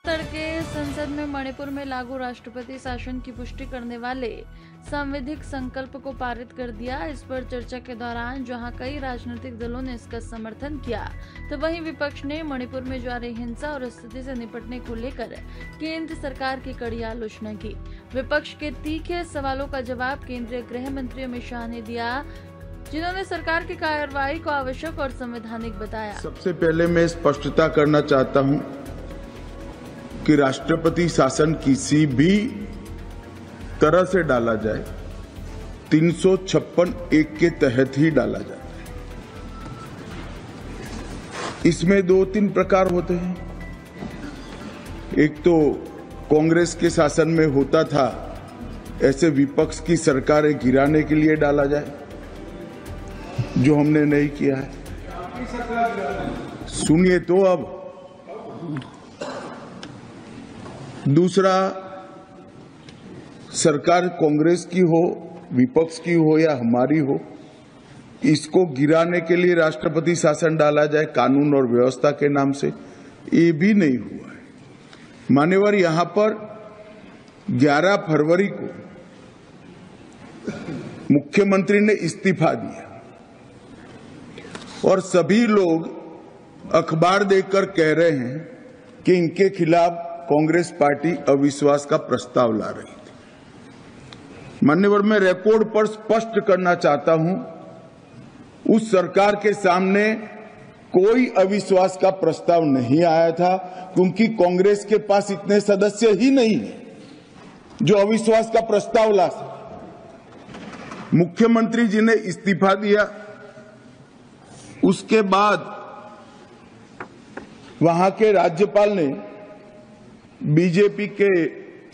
तड़के संसद में मणिपुर में लागू राष्ट्रपति शासन की पुष्टि करने वाले संवैधानिक संकल्प को पारित कर दिया। इस पर चर्चा के दौरान जहां कई राजनीतिक दलों ने इसका समर्थन किया, तो वहीं विपक्ष ने मणिपुर में जारी हिंसा और स्थिति से निपटने को लेकर केंद्र सरकार की कड़ी आलोचना की। विपक्ष के तीखे सवालों का जवाब केंद्रीय गृह मंत्री अमित शाह ने दिया, जिन्होंने सरकार की कार्रवाई को आवश्यक और संवैधानिक बताया। सबसे पहले मैं स्पष्टता करना चाहता हूं कि राष्ट्रपति शासन किसी भी तरह से डाला जाए 356(1) के तहत ही डाला जाए। इसमें 2-3 प्रकार होते हैं। एक तो कांग्रेस के शासन में होता था, ऐसे विपक्ष की सरकारें गिराने के लिए डाला जाए, जो हमने नहीं किया है। सुनिए तो अब दूसरा, सरकार कांग्रेस की हो, विपक्ष की हो या हमारी हो, इसको गिराने के लिए राष्ट्रपति शासन डाला जाए कानून और व्यवस्था के नाम से, ये भी नहीं हुआ है। मान्यवर, यहां पर 11 फरवरी को मुख्यमंत्री ने इस्तीफा दिया और सभी लोग अखबार देखकर कह रहे हैं कि इनके खिलाफ कांग्रेस पार्टी अविश्वास का प्रस्ताव ला रही थी। मान्यवर, मैं रिकॉर्ड पर स्पष्ट करना चाहता हूं, उस सरकार के सामने कोई अविश्वास का प्रस्ताव नहीं आया था, क्योंकि कांग्रेस के पास इतने सदस्य ही नहीं है जो अविश्वास का प्रस्ताव ला सके। मुख्यमंत्री जी ने इस्तीफा दिया, उसके बाद वहां के राज्यपाल ने बीजेपी के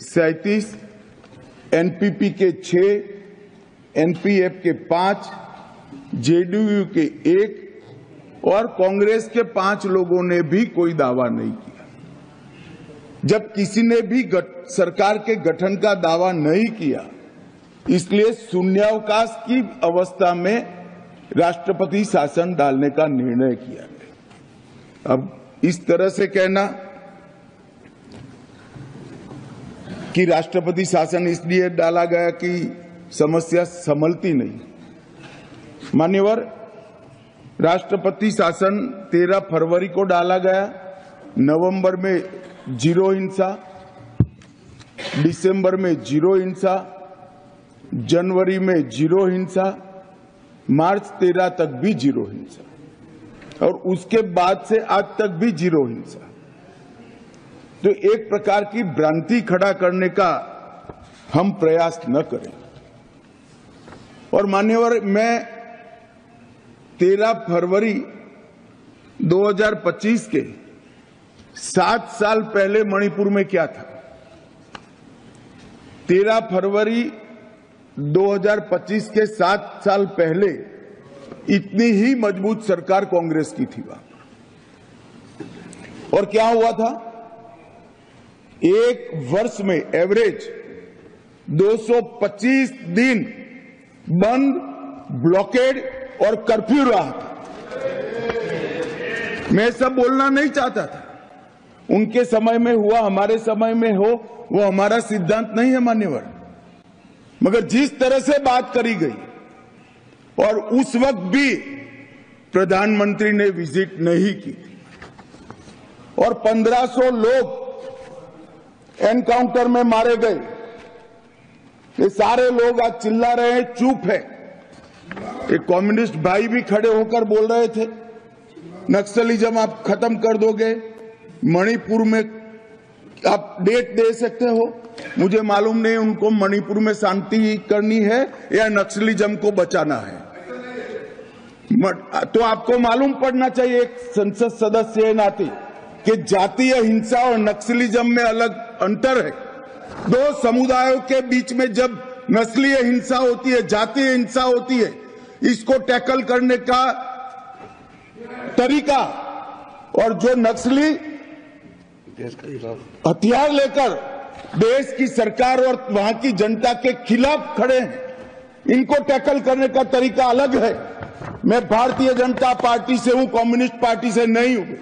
37, एनपीपी के 6, एनपीएफ के 5, जेडीयू के 1 और कांग्रेस के 5 लोगों ने भी कोई दावा नहीं किया। जब किसी ने भी सरकार के गठन का दावा नहीं किया, इसलिए शून्यावकाश की अवस्था में राष्ट्रपति शासन डालने का निर्णय किया गया। अब इस तरह से कहना कि राष्ट्रपति शासन इसलिए डाला गया कि समस्या संभलती नहीं। मान्यवर, राष्ट्रपति शासन 13 फरवरी को डाला गया। नवंबर में 0 हिंसा, दिसंबर में 0 हिंसा, जनवरी में 0 हिंसा, मार्च 13 तक भी 0 हिंसा और उसके बाद से आज तक भी 0 हिंसा। तो एक प्रकार की भ्रांति खड़ा करने का हम प्रयास न करें। और मान्यवर, मैं 13 फरवरी 2025 के 7 साल पहले मणिपुर में क्या था। 13 फरवरी 2025 के 7 साल पहले इतनी ही मजबूत सरकार कांग्रेस की थी वहां। और क्या हुआ था, एक वर्ष में एवरेज 225 दिन बंद, ब्लॉकेड और कर्फ्यू रहा था। मैं सब बोलना नहीं चाहता था, उनके समय में हुआ, हमारे समय में हो, वो हमारा सिद्धांत नहीं है मान्यवर। मगर जिस तरह से बात करी गई और उस वक्त भी प्रधानमंत्री ने विजिट नहीं की और 1500 लोग एनकाउंटर में मारे गए, ये सारे लोग आज चिल्ला रहे हैं, चुप है। एक कम्युनिस्ट भाई भी खड़े होकर बोल रहे थे, नक्सलिज्म आप खत्म कर दोगे, मणिपुर में आप डेट दे सकते हो। मुझे मालूम नहीं उनको मणिपुर में शांति करनी है या नक्सलिज्म को बचाना है। तो आपको मालूम पड़ना चाहिए, एक संसद सदस्य के नाते, कि जातीय हिंसा और नक्सलिज्म में अलग अंतर है। दो समुदायों के बीच में जब नस्लीय हिंसा होती है, जातीय हिंसा होती है, इसको टैकल करने का तरीका, और जो नक्सली हथियार लेकर देश की सरकार और वहां की जनता के खिलाफ खड़े हैं, इनको टैकल करने का तरीका अलग है। मैं भारतीय जनता पार्टी से हूं, कम्युनिस्ट पार्टी से नहीं हूं।